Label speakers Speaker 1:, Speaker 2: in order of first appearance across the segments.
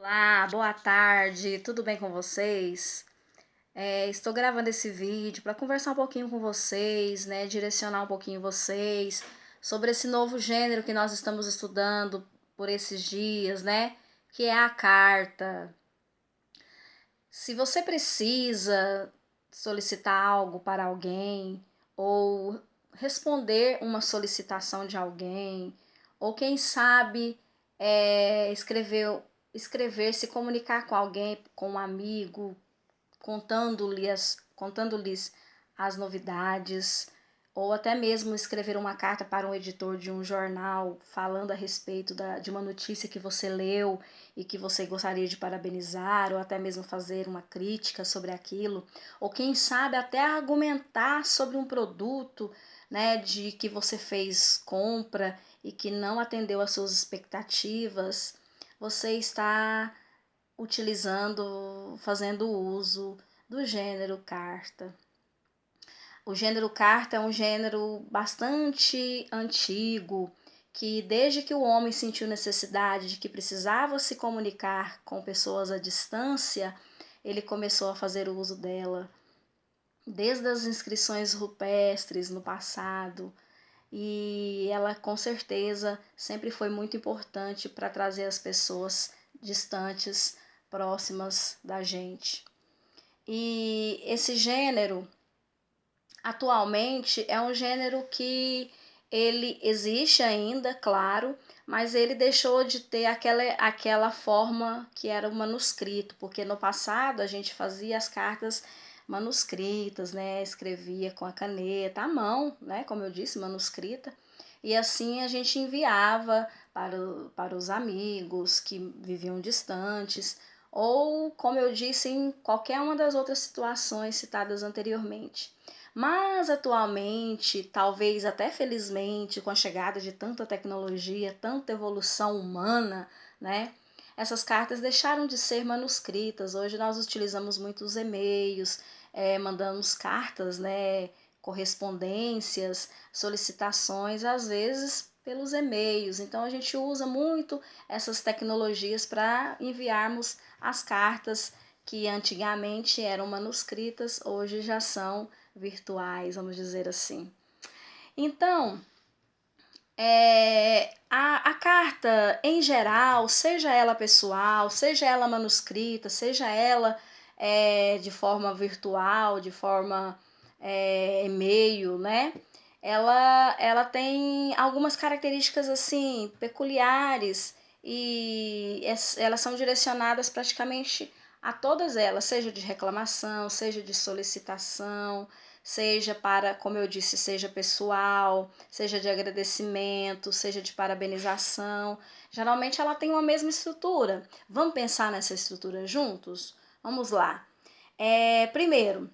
Speaker 1: Olá, boa tarde, tudo bem com vocês? Estou gravando esse vídeo para conversar um pouquinho com vocês, né? Direcionar um pouquinho vocês sobre esse novo gênero que nós estamos estudando por esses dias, né? Que é a carta. Se você precisa solicitar algo para alguém, ou responder uma solicitação de alguém, ou quem sabe escrever, se comunicar com alguém, com um amigo, contando-lhes as novidades, ou até mesmo escrever uma carta para um editor de um jornal falando a respeito de uma notícia que você leu e que você gostaria de parabenizar, ou até mesmo fazer uma crítica sobre aquilo, ou quem sabe até argumentar sobre um produto, né, de que você fez compra e que não atendeu às suas expectativas. Você está fazendo uso do gênero carta. O gênero carta é um gênero bastante antigo, que desde que o homem sentiu necessidade de que precisava se comunicar com pessoas à distância, ele começou a fazer o uso dela. Desde as inscrições rupestres no passado, e ela com certeza sempre foi muito importante para trazer as pessoas distantes, próximas da gente. E esse gênero, atualmente, é um gênero que ele existe ainda, claro, mas ele deixou de ter aquela forma que era o manuscrito, porque no passado a gente fazia as cartas manuscritas, né? Escrevia com a caneta, à mão, né? Como eu disse, manuscrita. E assim a gente enviava para os amigos que viviam distantes, ou, como eu disse, em qualquer uma das outras situações citadas anteriormente. Mas atualmente, talvez até felizmente, com a chegada de tanta tecnologia, tanta evolução humana, né? Essas cartas deixaram de ser manuscritas. Hoje nós utilizamos muitos e-mails, mandamos cartas, né? Correspondências, solicitações, às vezes pelos e-mails. Então a gente usa muito essas tecnologias para enviarmos as cartas que antigamente eram manuscritas, hoje já são virtuais, vamos dizer assim. Então, a carta em geral, seja ela pessoal, seja ela manuscrita, seja ela de forma virtual, de forma e-mail, né? Ela tem algumas características assim peculiares e elas são direcionadas praticamente a todas elas, seja de reclamação, seja de solicitação, seja para, como eu disse, seja pessoal, seja de agradecimento, seja de parabenização. Geralmente ela tem uma mesma estrutura. Vamos pensar nessa estrutura juntos? Vamos lá. Primeiro,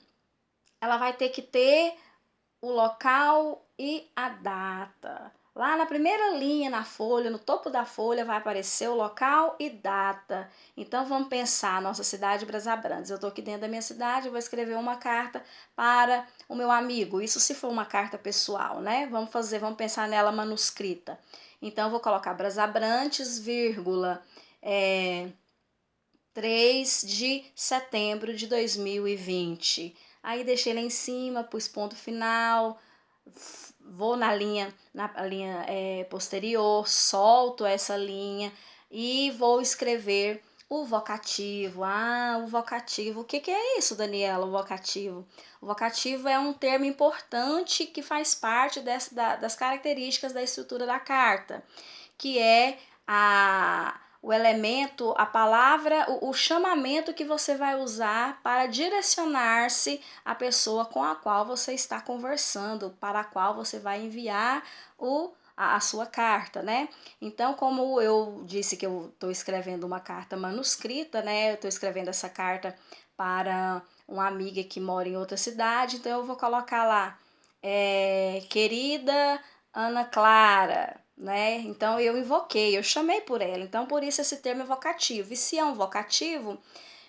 Speaker 1: ela vai ter que ter o local e a data. Lá na primeira linha na folha, no topo da folha, vai aparecer o local e data. Então vamos pensar, nossa cidade Brasabrantes. Eu estou aqui dentro da minha cidade, eu vou escrever uma carta para o meu amigo. Isso se for uma carta pessoal, né? Vamos pensar nela manuscrita. Então eu vou colocar Brasabrantes, vírgula, 3 de setembro de 2020. Aí deixei lá em cima, pus ponto final, vou na linha posterior, solto essa linha e vou escrever o vocativo. O vocativo. O que é isso, Daniela, o vocativo? O vocativo é um termo importante que faz parte das características da estrutura da carta, que é o elemento, a palavra, o chamamento que você vai usar para direcionar-se à pessoa com a qual você está conversando, para a qual você vai enviar a sua carta, né? Então, como eu disse que eu estou escrevendo uma carta manuscrita, né? Eu estou escrevendo essa carta para uma amiga que mora em outra cidade, então eu vou colocar lá, querida Ana Clara, né? Então eu invoquei, eu chamei por ela. Então por isso esse termo é vocativo. E se é um vocativo,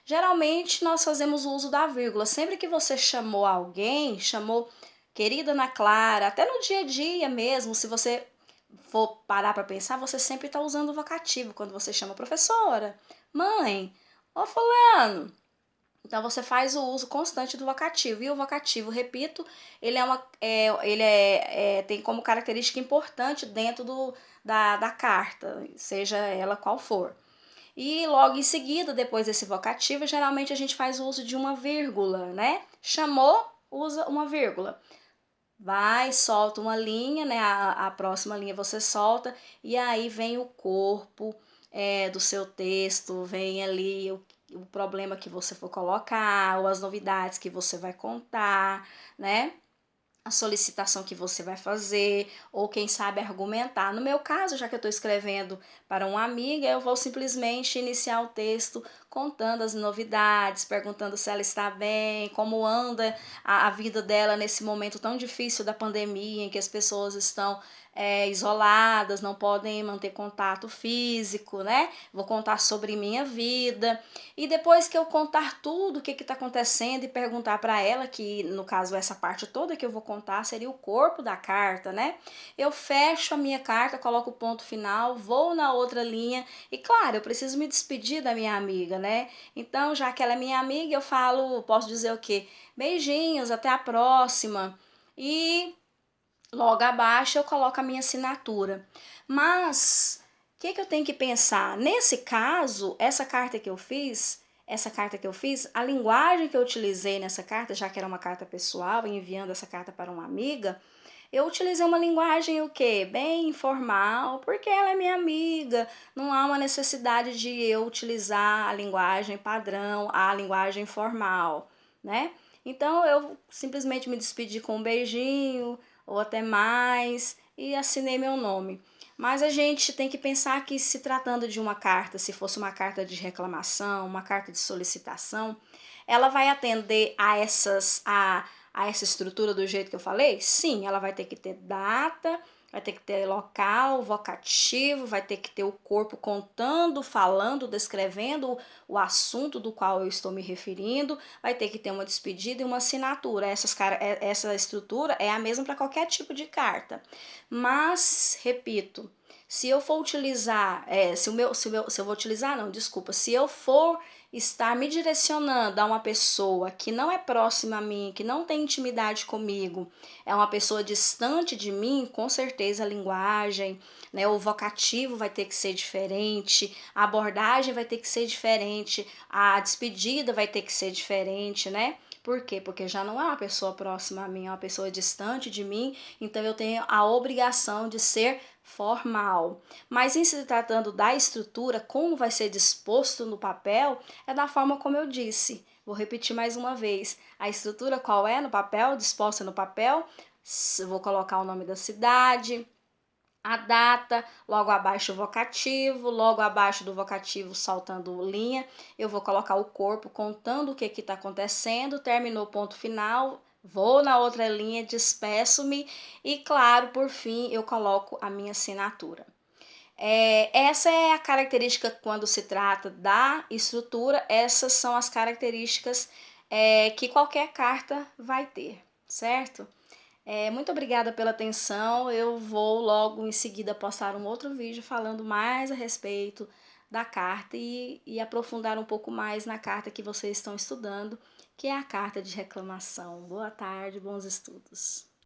Speaker 1: geralmente nós fazemos o uso da vírgula. Sempre que você chamou alguém, chamou querida Ana Clara, até no dia a dia mesmo, se você for parar para pensar, você sempre está usando o vocativo quando você chama a professora, Mãe, ô fulano. Então você faz o uso constante do vocativo. E o vocativo, repito, ele tem como característica importante dentro da carta, seja ela qual for. E logo em seguida, depois desse vocativo, geralmente a gente faz o uso de uma vírgula, né? Chamou, usa uma vírgula. Vai, solta uma linha, né? A próxima linha você solta, e aí vem o corpo do seu texto, vem ali o problema que você for colocar, ou as novidades que você vai contar, né? A solicitação que você vai fazer, ou quem sabe argumentar. No meu caso, já que eu estou escrevendo para uma amiga, eu vou simplesmente iniciar o texto contando as novidades, perguntando se ela está bem, como anda a vida dela nesse momento tão difícil da pandemia, em que as pessoas estão isoladas, não podem manter contato físico, né? Vou contar sobre minha vida. E depois que eu contar tudo o que está acontecendo e perguntar para ela, que no caso essa parte toda que eu vou contar seria o corpo da carta, né? Eu fecho a minha carta, coloco o ponto final, vou na outra linha e, claro, eu preciso me despedir da minha amiga, né? Então, já que ela é minha amiga, eu falo, posso dizer o quê? Beijinhos, até a próxima. E logo abaixo eu coloco a minha assinatura. Mas o que eu tenho que pensar? Nesse caso, essa carta que eu fiz, a linguagem que eu utilizei nessa carta, já que era uma carta pessoal, enviando essa carta para uma amiga, eu utilizei uma linguagem o quê? Bem informal, porque ela é minha amiga. Não há uma necessidade de eu utilizar a linguagem padrão, a linguagem formal, né? Então eu simplesmente me despedi com um beijinho ou até mais e assinei meu nome. Mas a gente tem que pensar que, se tratando de uma carta, se fosse uma carta de reclamação, uma carta de solicitação, ela vai atender a essa estrutura do jeito que eu falei? Sim, ela vai ter que ter data, vai ter que ter local, vocativo, vai ter que ter o corpo contando, falando, descrevendo o assunto do qual eu estou me referindo, vai ter que ter uma despedida e uma assinatura. Essa estrutura é a mesma para qualquer tipo de carta. Mas, repito, se eu for utilizar, se eu vou utilizar, não, desculpa, se eu for estar me direcionando a uma pessoa que não é próxima a mim, que não tem intimidade comigo, é uma pessoa distante de mim, com certeza a linguagem, né, o vocativo vai ter que ser diferente, a abordagem vai ter que ser diferente, a despedida vai ter que ser diferente, né? Por quê? Porque já não é uma pessoa próxima a mim, é uma pessoa distante de mim, então eu tenho a obrigação de ser formal. Mas em se tratando da estrutura, como vai ser disposto no papel, é da forma como eu disse. Vou repetir mais uma vez. A estrutura qual é no papel, disposta no papel? Vou colocar o nome da cidade, a data, logo abaixo o vocativo, logo abaixo do vocativo, saltando linha, eu vou colocar o corpo contando o que está acontecendo, terminou o ponto final, vou na outra linha, despeço-me e, claro, por fim, eu coloco a minha assinatura. Essa é a característica quando se trata da estrutura, essas são as características que qualquer carta vai ter, certo? Muito obrigada pela atenção. Eu vou logo em seguida postar um outro vídeo falando mais a respeito da carta e aprofundar um pouco mais na carta que vocês estão estudando, que é a carta de reclamação. Boa tarde, bons estudos.